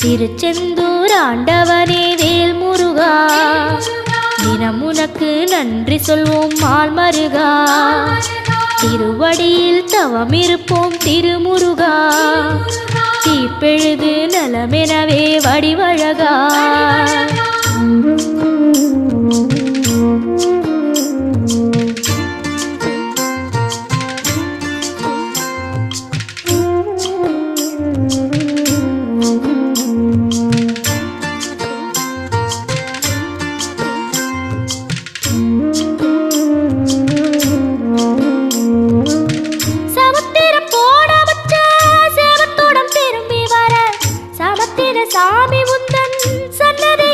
திருச்செந்தூர் ஆண்டவனே வேல் முருகா, தினம் உனக்கு நன்றி சொல்வோம் மால் மருகா. திருவடியில் தவம் இருப்போம் திருமுருகா, தீப்பெழுது நலமெனவே வடிவழகா. சாமி உந்தன் சன்னதி